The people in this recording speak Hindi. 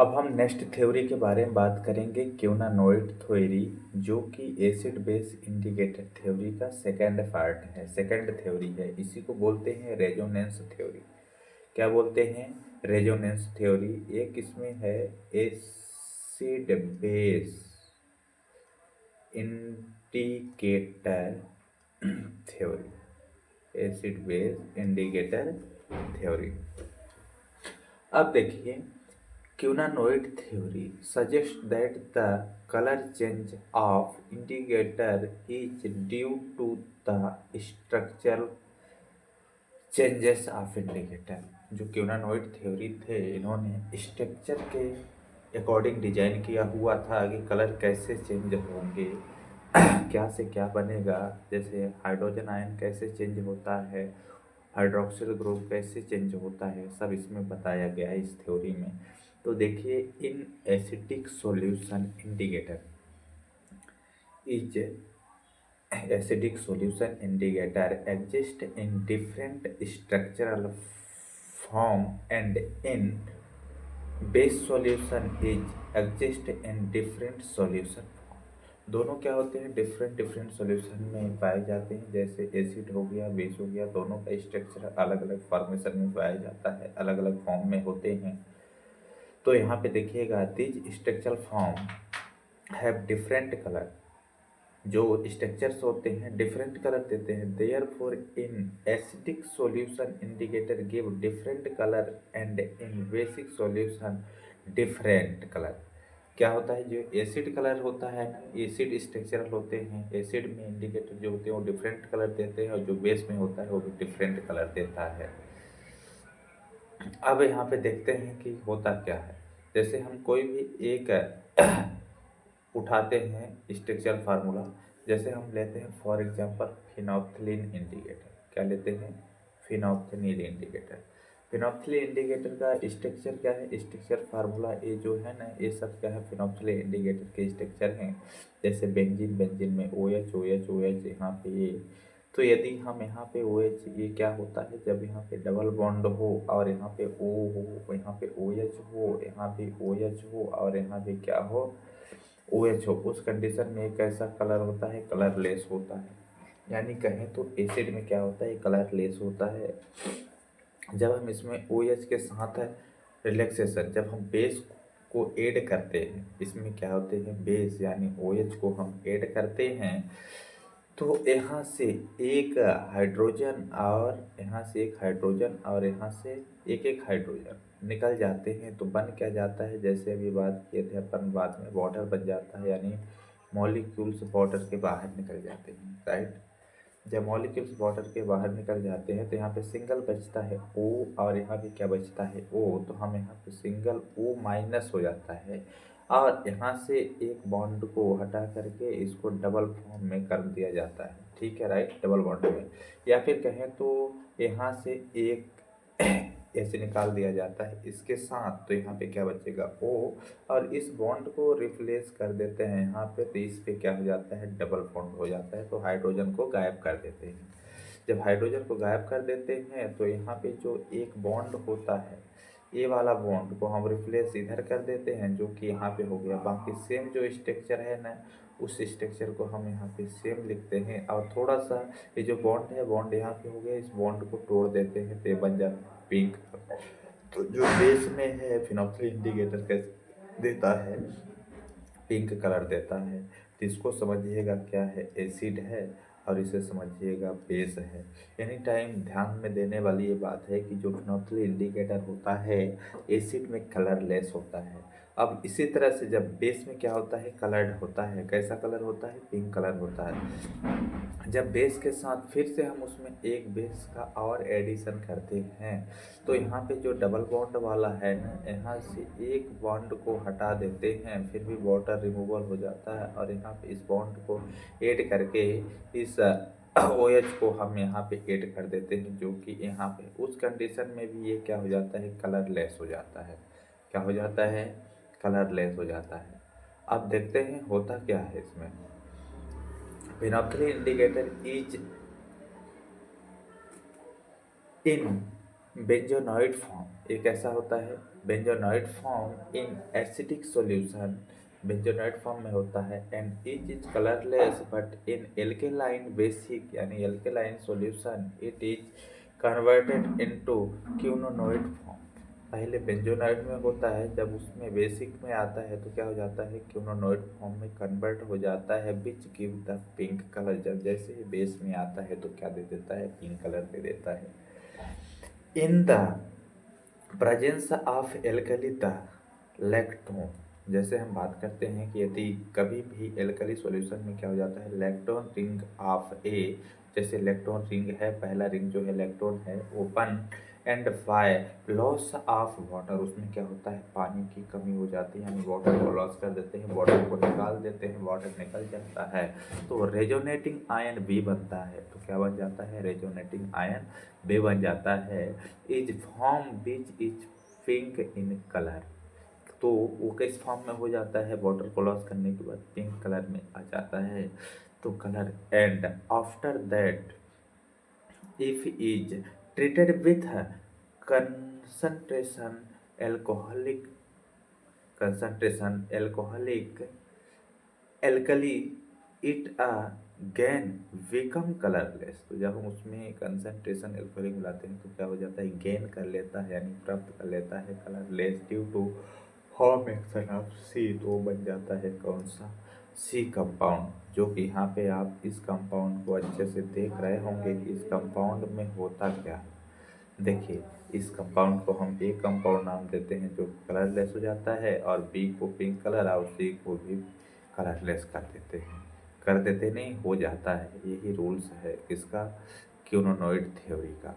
अब हम नेक्स्ट थ्योरी के बारे में बात करेंगे, क्यूनानोइड थ्योरी, जो कि एसिड बेस इंडिकेटर थ्योरी का सेकंड पार्ट है, सेकंड थ्योरी है। इसी को बोलते हैं रेजोनेंस थ्योरी। क्या बोलते हैं? Resonance theory. एक इसमें है acid base indicator theory, acid base indicator theory. अब देखिए, क्यूनानोइड theory suggests that the color change of indicator is due to the structural changes of indicator। जो क्यूनानोइड थ्योरी थे, इन्होंने स्ट्रक्चर के अकॉर्डिंग डिजाइन किया हुआ था कि कलर कैसे चेंज होंगे, क्या से क्या बनेगा, जैसे हाइड्रोजन आयन कैसे चेंज होता है, हाइड्रोक्सिल ग्रुप कैसे चेंज होता है, सब इसमें बताया गया है इस थ्योरी में। तो देखिए, इन acidic solution indicator is acidic solution indicator exist in different structural form and in base solution is exist in different solution form। दोनों क्या होते हैं? डिफरेंट डिफरेंट सॉल्यूशन में पाए जाते हैं। जैसे एसिड हो गया, बेस हो गया, दोनों का स्ट्रक्चर अलग अलग फॉर्मेशन में पाया जाता है, अलग अलग फॉर्म में होते हैं। तो यहाँ पे देखिएगा, these structural form have different colour. जो स्ट्रक्चर्स होते हैं डिफरेंट कलर देते हैं। Therefore in acidic solution indicator give different colour and in basic solution different colour. क्या होता है? जो एसिड कलर होता है, एसिड स्ट्रक्चरल होते हैं, एसिड में इंडिकेटर जो होते हैं वो डिफरेंट कलर देते हैं, और जो बेस में होता है वो भी डिफरेंट कलर देता है। अब यहाँ पे देखते हैं कि होता क्या है। जैसे हम कोई भी एक उठाते हैं स्ट्रक्चरल फार्मूला, जैसे हम लेते हैं फॉर एग्जांपल फिनोप्थिलीन इंडिकेटर। क्या लेते हैं? Phenolphthalein indicator. फिनोप्थिलीन इंडिकेटर का स्ट्रक्चर क्या है? स्ट्रक्चर फार्मूला ये जो है ना, ये सब क्या है? फिनोप्थिलीन इंडिकेटर के स्ट्रक्चर हैं। जैसे बेंजीन, बेंजीन में O H O H O H, यहाँ पे ये। तो यदि हम यहाँ पे ओ एच, ये क्या होता है? जब यहाँ पे डबल बॉन्ड हो और यहाँ पे ओ हो, यहाँ पे ओ एच हो, यहाँ पे ओ एच हो और यहाँ पे क्या हो? ओ एच हो। उस कंडीशन में एक ऐसा कलर होता है, कलरलेस होता है। यानी कहें तो एसिड में क्या होता है? कलरलेस होता है। जब हम इसमें ओ एच के साथ रिलैक्सेशन, जब हम बेस को ऐड करते हैं, इसमें क्या होते हैं? बेस यानी ओ एच को हम ऐड करते हैं, तो यहाँ से एक हाइड्रोजन और यहाँ से एक हाइड्रोजन और यहाँ से एक एक हाइड्रोजन निकल जाते हैं। तो बन क्या जाता है? जैसे अभी बात किए थे अपन, बाद में वाटर बन जाता है, यानी मॉलिक्यूल्स वाटर के बाहर निकल जाते हैं, राइट। जब मॉलिक्यूल्स वाटर के बाहर निकल जाते हैं तो यहाँ पे सिंगल बचता है O, और यहाँ पे क्या बचता है? O। तो हम यहाँ पे सिंगल O माइनस हो जाता है, और यहाँ से एक बॉन्ड को हटा करके इसको डबल फॉर्म में कर दिया जाता है, ठीक है, राइट, डबल बॉन्ड में। या फिर कहें तो यहाँ से एक ऐसे निकाल दिया जाता है इसके साथ, तो यहाँ पे क्या बचेगा? O, और इस बॉन्ड को रिप्लेस कर देते हैं यहाँ पे, तो इस पे क्या हो जाता है? डबल बॉन्ड हो जाता है। तो हाइड्रोजन को गायब कर देते हैं। जब हाइड्रोजन को गायब कर देते हैं तो यहाँ पे जो एक बॉन्ड होता है, ये वाला बॉन्ड को हम रिप्लेस इधर कर देते हैं, जो कि यहाँ पे हो गया। बाकी सेम जो स्ट्रक्चर है ना, उस स्ट्रक्चर को हम यहाँ पे सेम लिखते हैं, और थोड़ा सा ये जो बॉन्ड है, बॉन्ड यहाँ पे हो गया, इस बॉन्ड को तोड़ देते हैं, तो ये बन जाता है पिंक। तो जो बेस में है, फिनोक्सिल इंडिकेटर का देता है, पिंक कलर देता है। तो इसको समझिएगा क्या है? एसिड है, और इसे समझिएगा बेस है। एनी टाइम ध्यान में देने वाली ये बात है कि जो फिनोक्सिल इंडिकेटर होता है, एसिड में कलरलेस होता है। अब इसी तरह से जब बेस में क्या होता है? कलर्ड होता है। कैसा कलर होता है? पिंक कलर होता है। जब बेस के साथ फिर से हम उसमें एक बेस का और एडिशन करते हैं, तो यहाँ पे जो डबल बॉन्ड वाला है ना, यहाँ से एक बॉन्ड को हटा देते हैं, फिर भी वाटर रिमूवल हो जाता है, और यहाँ पे इस बॉन्ड को ऐड करके इस ओ एच को हम यहाँ पे ऐड कर देते हैं, जो कि यहाँ पे उस कंडीशन में भी ये क्या हो जाता है? कलरलेस हो जाता है। क्या हो जाता है? कलरलेस हो जाता है। अब देखते हैं होता क्या है इसमें। Phenoxyl indicator is in benzenoid form एक ऐसा होता है। Benzenoid form in acidic solution, benzenoid form में होता है and is colourless but in alkaline basic यानी alkaline solution it is converted into quinonoid form. पहले बेंजोनॉइड में होता है, जब उसमें बेसिक में आता है तो क्या हो जाता है, क्यूनोनॉइड फॉर्म में कन्वर्ट हो जाता है, which give the pink colour. जब जैसे ही बेस में आता है तो क्या दे देता है, पिंक कलर दे देता है। In the presence of alkali the lactone, जैसे हम बात करते हैं कि यदि कभी भी एल्कली सॉल्यूशन में क्या हो जाता है, लैक्टोन रिंग ऑफ ए, जैसे लैक्टोन रिंग है, पहला रिंग जो है लैक्टोन है, open and by loss of water, उसमें क्या होता है, पानी की कमी हो जाती है, यानी वाटर को लॉस कर देते हैं, वाटर को निकाल देते हैं, वाटर निकल जाता है तो रेजोनेटिंग आयन बी बनता है। तो क्या बन जाता है, रेजोनेटिंग आयन बे बन जाता है। Is form which is pink in colour, तो वो किस फॉर्म में हो जाता है, वाटर को लॉस करने के बाद पिंक कलर में आ जाता है। तो colour and after that if is treated with concentration alcoholic, concentration alcoholic alkali it gain become colourless. तो जब हम उसमें कंसंट्रेशन एल्कोहलिक मिलाते हैं तो क्या हो जाता है, गेन कर लेता है यानी प्राप्त कर लेता है colourless due to formation of C. तो वो बन जाता है कौन सा, सी कंपाउंड, जो कि यहाँ पे आप इस कंपाउंड को अच्छे से देख रहे होंगे कि इस कंपाउंड में होता क्या है। देखिए, इस कंपाउंड को हम ए कंपाउंड नाम देते हैं जो कलरलेस हो जाता है, और बी को पिंक कलर और सी को भी कलरलेस कर देते हैं, कर देते नहीं, हो जाता है। यही रूल्स है किसका, क्यूनोनॉइड थ्योरी का।